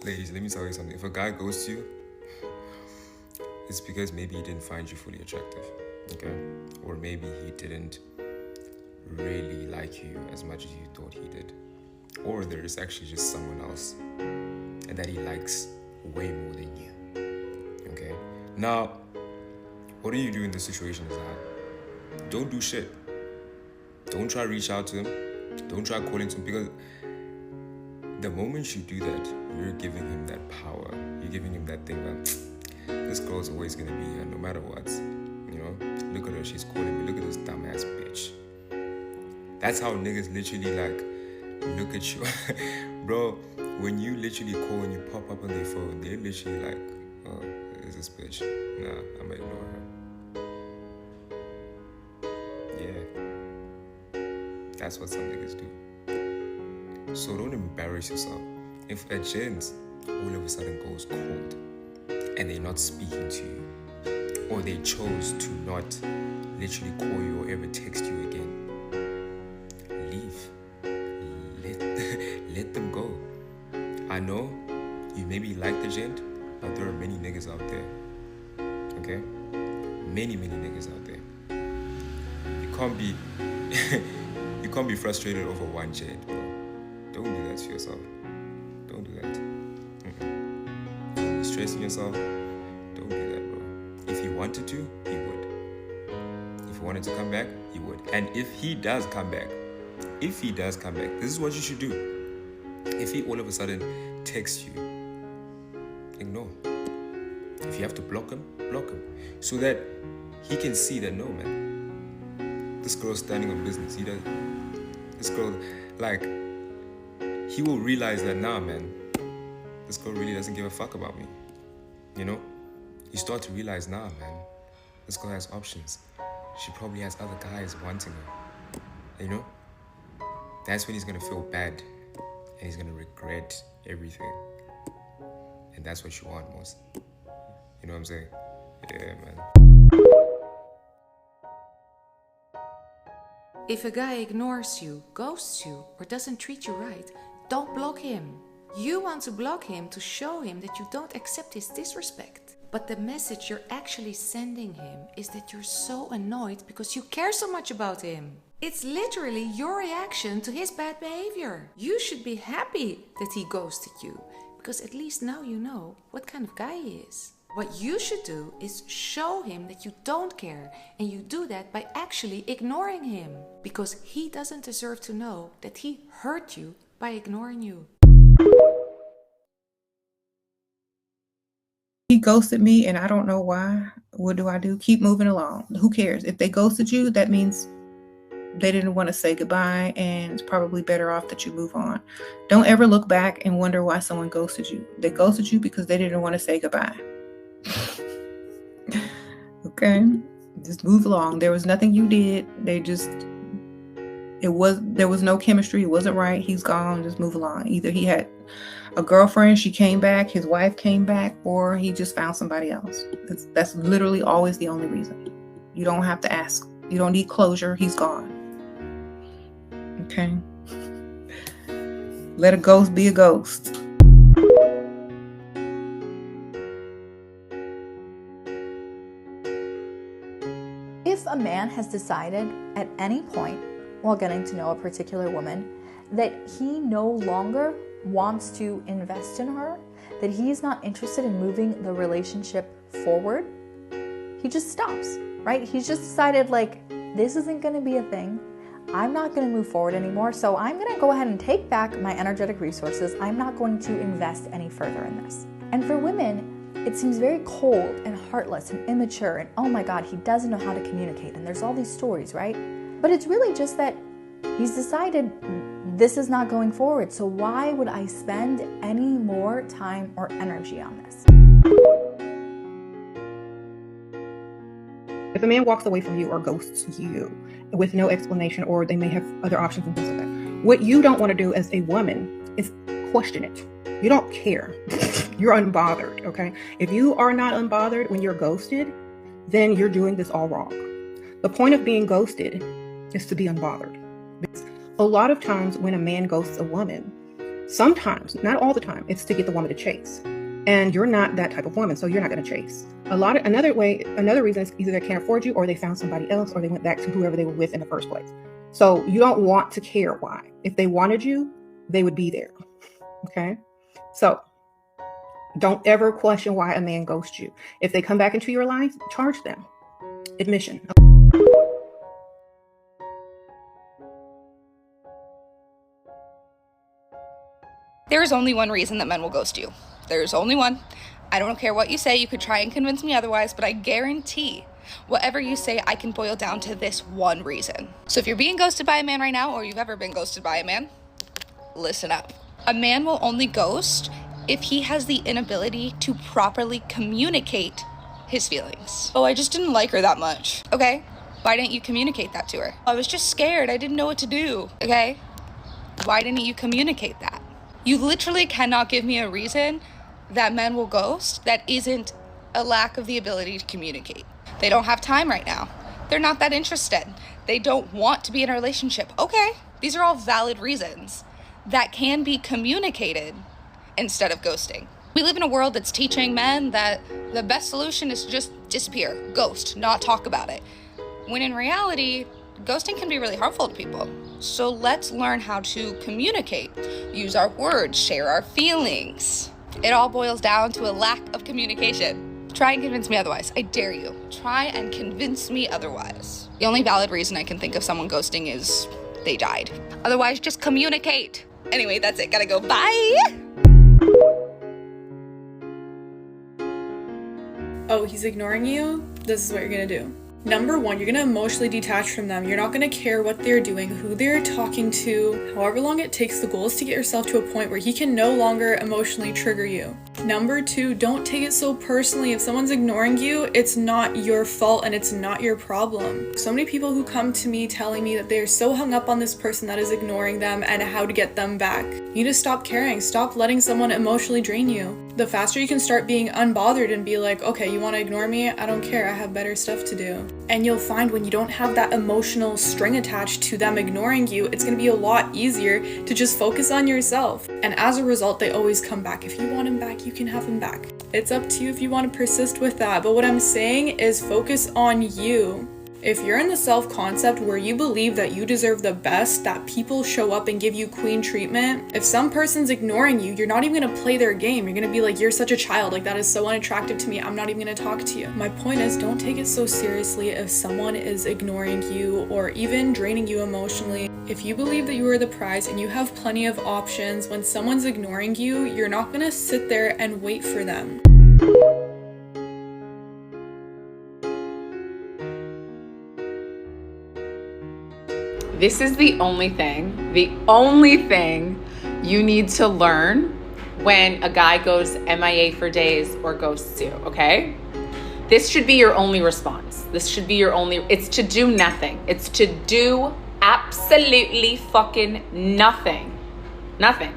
Ladies, let me tell you something. If a guy ghosts you, it's because maybe he didn't find you fully attractive, okay? Or maybe he didn't really like you as much as you thought he did. Or there is actually just someone else and that he likes way more than you, okay? Now, what do you do in this situation is that don't do shit. Don't try to reach out to him. Don't try calling to him, because the moment you do that, you're giving him that power. You're giving him that thing that this girl's always gonna be here no matter what. You know? Look at her, she's calling me. Look at this dumbass bitch. That's how niggas literally like look at you. Bro, when you literally call and you pop up on their phone, they're literally like, oh, is this bitch? Nah, I'm gonna ignore her. Yeah. That's what some niggas do. So don't embarrass yourself. If a gent all of a sudden goes cold and they're not speaking to you, or they chose to not literally call you or ever text you again, leave. Let them go. I know you maybe like the gent, but there are many niggas out there. Okay? Many niggas out there. You can't be frustrated over one gent, bro. Don't do that to yourself. Don't do that. Don't be stressing yourself. Don't do that, bro. If he wanted to, he would. If he wanted to come back, he would. And if he does come back, this is what you should do. If he all of a sudden texts you, ignore. If you have to block him, so that he can see that, no, man, this girl's standing on business. This girl, like, he will realize that, nah, man, this girl really doesn't give a fuck about me. You know? You start to realize, nah, man, this girl has options. She probably has other guys wanting her. You know? That's when he's gonna feel bad and he's gonna regret everything. And that's what you want most. You know what I'm saying? Yeah, man. If a guy ignores you, ghosts you, or doesn't treat you right, don't block him. You want to block him to show him that you don't accept his disrespect. But the message you're actually sending him is that you're so annoyed because you care so much about him. It's literally your reaction to his bad behavior. You should be happy that he ghosted you, because at least now you know what kind of guy he is. What you should do is show him that you don't care, and you do that by actually ignoring him, because he doesn't deserve to know that he hurt you by ignoring you. He ghosted me and I don't know why. What do I do? Keep moving along. Who cares? If they ghosted you, that means they didn't want to say goodbye, and it's probably better off that you move on. Don't ever look back and wonder why someone ghosted you. They ghosted you because they didn't want to say goodbye. Okay? Just move along. There was nothing you did. There was no chemistry. It wasn't right. He's gone. Just move along. Either he had a girlfriend, she came back, his wife came back, or he just found somebody else. That's literally always the only reason. You don't have to ask. You don't need closure. He's gone. Okay? Let a ghost be a ghost. If a man has decided at any point while getting to know a particular woman that he no longer wants to invest in her, that he's not interested in moving the relationship forward, he just stops, right? He's just decided, like, this isn't going to be a thing. I'm not going to move forward anymore, so I'm going to go ahead and take back my energetic resources. I'm not going to invest any further in this. And for women, it seems very cold and heartless and immature, and oh my God, he doesn't know how to communicate, and there's all these stories, right? But it's really just that he's decided this is not going forward, so why would I spend any more time or energy on this? If a man walks away from you or ghosts you with no explanation, or they may have other options and things like that, what you don't want to do as a woman is question it. You don't care. You're unbothered, okay? If you are not unbothered when you're ghosted, then you're doing this all wrong. The point of being ghosted is to be unbothered. Because a lot of times when a man ghosts a woman, Sometimes, not all the time, it's to get the woman to chase. And you're not that type of woman, so you're not going to chase. Another reason is either they can't afford you, or they found somebody else, or they went back to whoever they were with in the first place. So you don't want to care why. If they wanted you, they would be there. Okay? So don't ever question why a man ghosts you. If they come back into your life, charge them. Admission. There is only one reason that men will ghost you. There's only one. I don't care what you say. You could try and convince me otherwise, but I guarantee whatever you say, I can boil down to this one reason. So if you're being ghosted by a man right now, or you've ever been ghosted by a man, listen up. A man will only ghost if he has the inability to properly communicate his feelings. Oh, I just didn't like her that much. Okay, why didn't you communicate that to her? I was just scared. I didn't know what to do. Okay, why didn't you communicate that? You literally cannot give me a reason that men will ghost that isn't a lack of the ability to communicate. They don't have time right now. They're not that interested. They don't want to be in a relationship. Okay, these are all valid reasons that can be communicated instead of ghosting. We live in a world that's teaching men that the best solution is to just disappear, ghost, not talk about it. When in reality, ghosting can be really harmful to people. So let's learn how to communicate, use our words, share our feelings. It all boils down to a lack of communication. Try and convince me otherwise. I dare you. Try and convince me otherwise. The only valid reason I can think of someone ghosting is they died. Otherwise, just communicate. Anyway, that's it. Gotta go. Bye! Oh, he's ignoring you? This is what you're gonna do. Number one, you're gonna emotionally detach from them. You're not gonna care what they're doing, who they're talking to, however long it takes. The goal is to get yourself to a point where he can no longer emotionally trigger you. Number two, don't take it so personally. If someone's ignoring you, it's not your fault and it's not your problem. So many people who come to me telling me that they're so hung up on this person that is ignoring them and how to get them back. You need to stop caring. Stop letting someone emotionally drain you. The faster you can start being unbothered and be like, okay, you want to ignore me? I don't care. I have better stuff to do. And you'll find when you don't have that emotional string attached to them ignoring you, it's going to be a lot easier to just focus on yourself. And as a result, they always come back. If you want him back, you can have him back. It's up to you if you want to persist with that. But what I'm saying is focus on you. If you're in the self-concept where you believe that you deserve the best, that people show up and give you queen treatment, if some person's ignoring you, you're not even gonna play their game. You're gonna be like, you're such a child, like that is so unattractive to me, I'm not even gonna talk to you. My point is, don't take it so seriously if someone is ignoring you or even draining you emotionally. If you believe that you are the prize and you have plenty of options, when someone's ignoring you, you're not gonna sit there and wait for them. This is the only thing you need to learn when a guy goes MIA for days or ghosts you, okay? This should be your only response. It's to do nothing. It's to do absolutely fucking nothing. Nothing.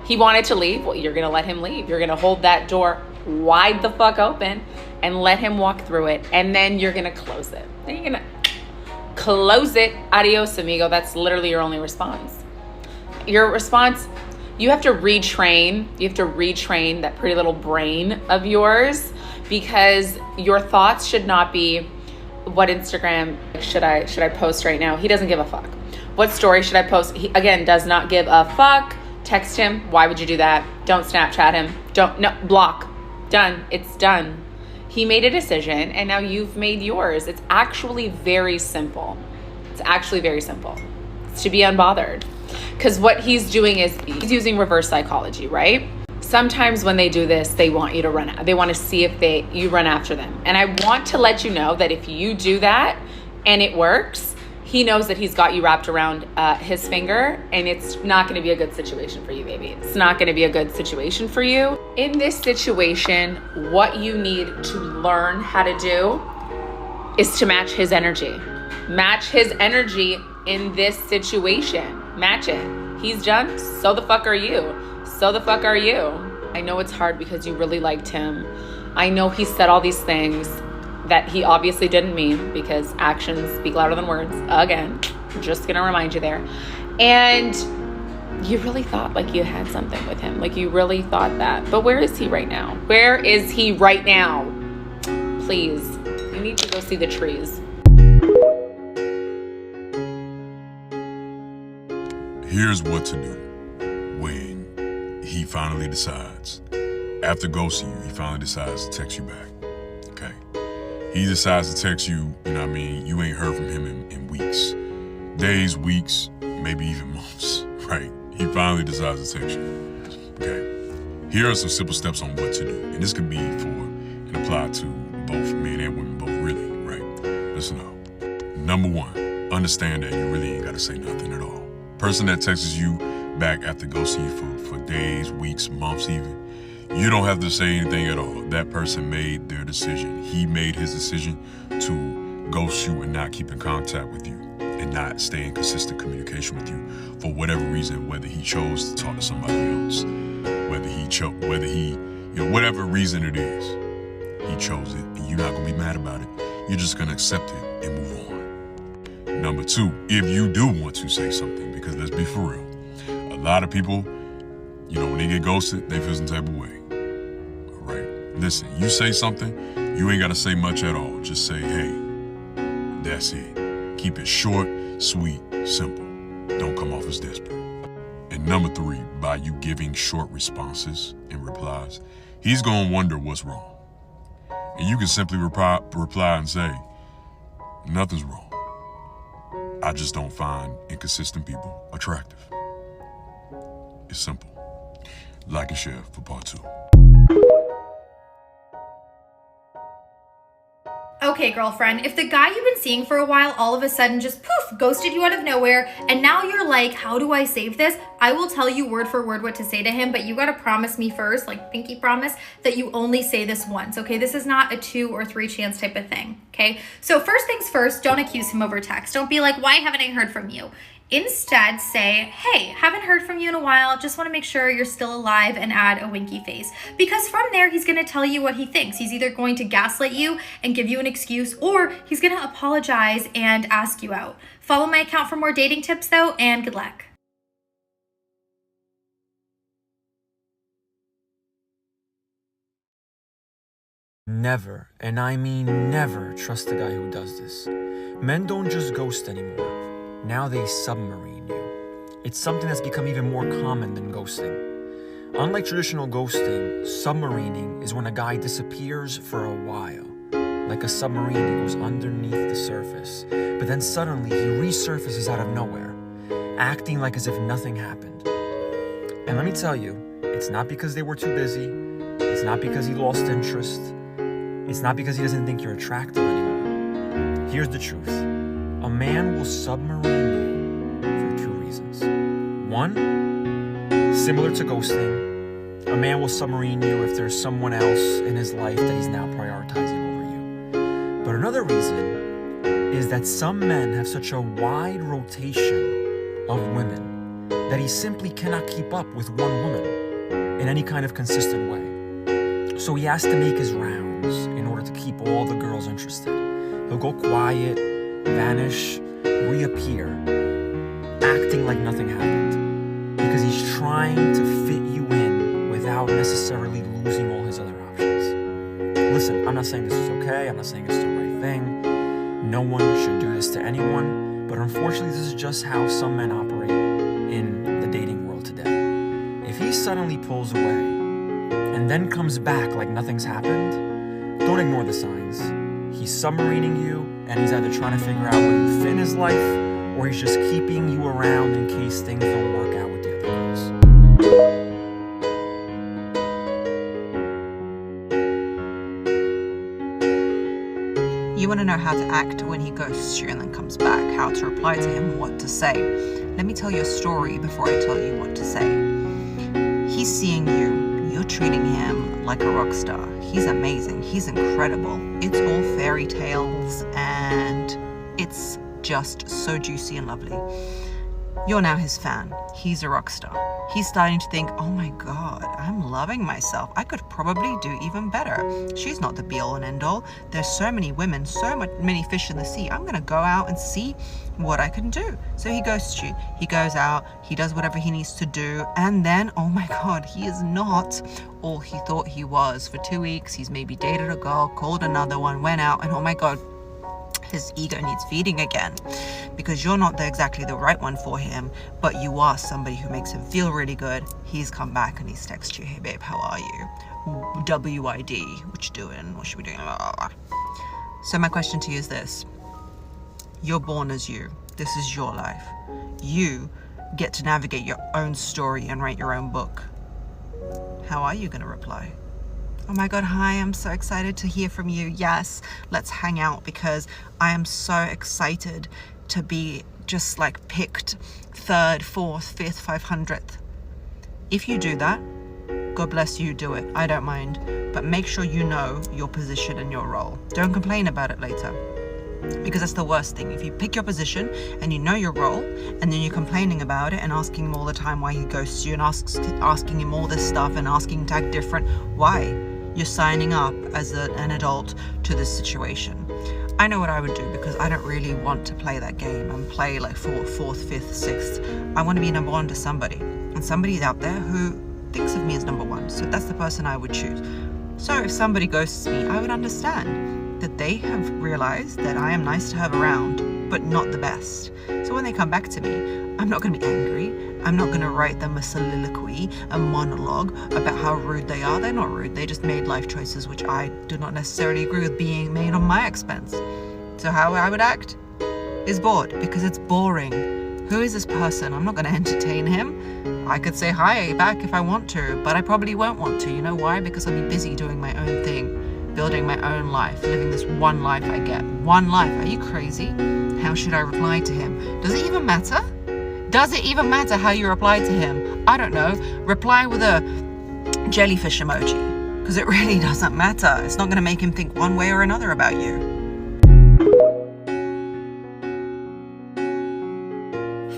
He wanted to leave, well, you're gonna let him leave. You're gonna hold that door wide the fuck open and let him walk through it, and then you're gonna close it. Then you're gonna close it. Adios, amigo. That's literally your only response. Your response, you have to retrain that pretty little brain of yours, because your thoughts should not be, what Instagram should I post right now? He doesn't give a fuck. What story should I post? He, again, does not give a fuck. Text him. Why would you do that? Don't Snapchat him. Block. Done. It's done. He made a decision and now you've made yours. It's actually very simple. It's to be unbothered. Because what he's doing is he's using reverse psychology, right? Sometimes when they do this, they want you to run. They want to see if you run after them. And I want to let you know that if you do that and it works, he knows that he's got you wrapped around his finger, and it's not going to be a good situation for you, baby. It's not going to be a good situation for you. In this situation, what you need to learn how to do is to match his energy. Match his energy in this situation. Match it. He's done. So the fuck are you? I know it's hard because you really liked him. I know he said all these things that he obviously didn't mean, because actions speak louder than words. Again, just gonna remind you there. And you really thought like you had something with him. Like you really thought that. But where is he right now? Where is he right now? Please, you need to go see the trees. Here's what to do when he finally decides. After ghosting you, he finally decides to text you back. Okay? He decides to text you, you know what I mean? You ain't heard from him in weeks. Days, weeks, maybe even months, right? He finally decides to text you. Okay? Here are some simple steps on what to do. And this could be for and apply to both men and women, both really, right? Listen up. Number one, understand that you really ain't got to say nothing at all. Person that texts you back after ghosting you for days, weeks, months even, you don't have to say anything at all. That person made their decision. He made his decision to ghost you and not keep in contact with you and not stay in consistent communication with you for whatever reason, whether he chose to talk to somebody else, whatever reason it is, he chose it, and you're not gonna be mad about it. You're just gonna accept it and move on. Number two, if you do want to say something, because let's be for real, a lot of people, when they get ghosted, they feel some type of way. All right, listen, you say something, you ain't gotta say much at all. Just say, hey, that's it. Keep it short, sweet, simple. Don't come off as desperate. And number three, by you giving short responses and replies, he's gonna wonder what's wrong. And you can simply reply and say, nothing's wrong. I just don't find inconsistent people attractive. It's simple. Like and share for part 2. Okay, girlfriend, if the guy you've been seeing for a while all of a sudden just poof, ghosted you out of nowhere, and now you're like, how do I save this? I will tell you word for word what to say to him, but you gotta promise me first, like pinky promise, that you only say this once, okay? This is not a 2 or 3 chance type of thing, okay? So first things first, don't accuse him over text. Don't be like, why haven't I heard from you? Instead, say, hey, haven't heard from you in a while, just want to make sure you're still alive, and add a winky face. Because from there, he's going to tell you what he thinks. He's either going to gaslight you and give you an excuse, or he's going to apologize and ask you out. Follow my account for more dating tips, though, and good luck. Never, and I mean never, trust a guy who does this. Men don't just ghost anymore. Now they submarine you. It's something that's become even more common than ghosting. Unlike traditional ghosting, submarining is when a guy disappears for a while. Like a submarine, he goes underneath the surface, but then suddenly he resurfaces out of nowhere, acting like as if nothing happened. And let me tell you, it's not because they were too busy, it's not because he lost interest, it's not because he doesn't think you're attractive anymore. Here's the truth. A man will submarine you for 2 reasons. One, similar to ghosting, a man will submarine you if there's someone else in his life that he's now prioritizing over you. But another reason is that some men have such a wide rotation of women that he simply cannot keep up with one woman in any kind of consistent way. So he has to make his rounds in order to keep all the girls interested. He'll go quiet, vanish, reappear, acting like nothing happened, because he's trying to fit you in without necessarily losing all his other options. Listen, I'm not saying this is okay, I'm not saying it's the right thing. No one should do this to anyone, but unfortunately this is just how some men operate in the dating world today. If he suddenly pulls away and then comes back like nothing's happened, don't ignore the signs. He's submarining you, and he's either trying to figure out where you fit in his life, or he's just keeping you around in case things don't work out with the other girls. You want to know how to act when he ghosts you and then comes back, how to reply to him, what to say. Let me tell you a story before I tell you what to say. He's seeing you, you're treating him like a rock star. He's amazing, he's incredible. It's all fairy tales and it's just so juicy and lovely. You're now his fan. He's a rock star. He's starting to think, oh my God, I'm loving myself. I could probably do even better. She's not the be all and end all. There's so many women, many fish in the sea. I'm going to go out and see what I can do. So he ghosts you. He goes out, he does whatever he needs to do. And then, oh my God, he is not all he thought he was. For 2 weeks, he's maybe dated a girl, called another one, went out, and oh my God, his ego needs feeding again, because you're not exactly the right one for him, but you are somebody who makes him feel really good. He's come back and he's texted you, hey babe, how are you? WID, what you doing? What should we do? Blah, blah, blah. So my question to you is this. You're born as you. This is your life. You get to navigate your own story and write your own book. How are you going to reply? Oh my God, hi, I'm so excited to hear from you. Yes, let's hang out, because I am so excited to be just like picked 3rd, 4th, 5th, 500th. If you do that, God bless you, do it. I don't mind. But make sure you know your position and your role. Don't complain about it later, because that's the worst thing. If you pick your position and you know your role, and then you're complaining about it and asking him all the time why he ghosts you, and asking him all this stuff and asking him to act different, why? You're signing up as an adult to this situation. I know what I would do, because I don't really want to play that game and play like 4th, 5th, 6th. I want to be number one to somebody, and somebody's out there who thinks of me as number one. So that's the person I would choose. So if somebody ghosts me, I would understand that they have realized that I am nice to have around, but not the best. So when they come back to me, I'm not going to be angry. I'm not going to write them a soliloquy, a monologue about how rude they are. They're not rude. They just made life choices which I do not necessarily agree with being made on my expense. So how I would act is bored, because it's boring. Who is this person? I'm not going to entertain him. I could say hi back if I want to, but I probably won't want to. You know why? Because I'll be busy doing my own thing, building my own life, living this one life I get. One life. Are you crazy? How should I reply to him? Does it even matter? Does it even matter how you reply to him? I don't know. Reply with a jellyfish emoji, because it really doesn't matter. It's not going to make him think one way or another about you.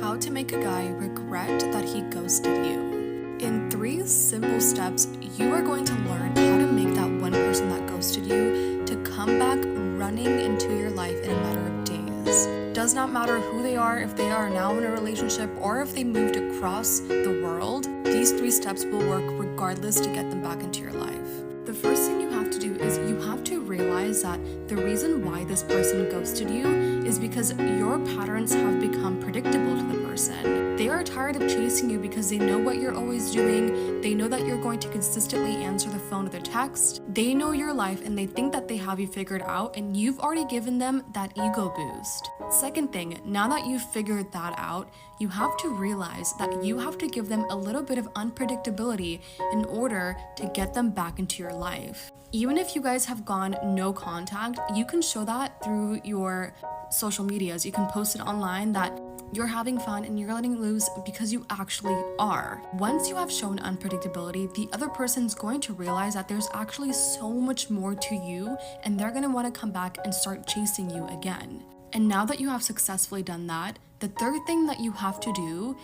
How to make a guy regret that he ghosted you. In 3 simple steps, you are going to learn how to make that one person that ghosted you to come back running into your life in a matter of days. Does not matter who they are, if they are now in a relationship or if they moved across the world, these 3 steps will work regardless to get them back into your life. The first thing you have to do is you have to realize that the reason why this person ghosted you is because your patterns have become predictable to the person. They are tired of chasing you because they know what you're always doing. They know that you're going to consistently answer the phone or the text. They know your life and they think that they have you figured out, and you've already given them that ego boost. Second thing, now that you've figured that out, you have to realize that you have to give them a little bit of unpredictability in order to get them back into your life. Even if you guys have gone no contact, you can show that through your social medias. You can post it online that you're having fun and you're letting loose, because you actually are. Once you have shown unpredictability, the other person's going to realize that there's actually so much more to you, and they're going to want to come back and start chasing you again. And now that you have successfully done that, the third thing that you have to do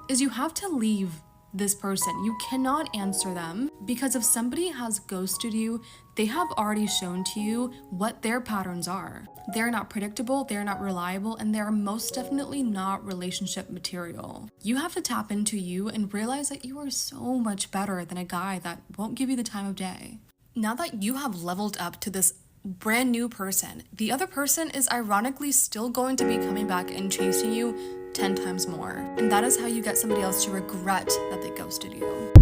is you have to leave this person. You cannot answer them, because if somebody has ghosted you, they have already shown to you what their patterns are. They're not predictable, they're not reliable, and they're most definitely not relationship material. You have to tap into you and realize that you are so much better than a guy that won't give you the time of day. Now that you have leveled up to this brand new person, the other person is ironically still going to be coming back and chasing you 10 times more. And that is how you get somebody else to regret that they ghosted you.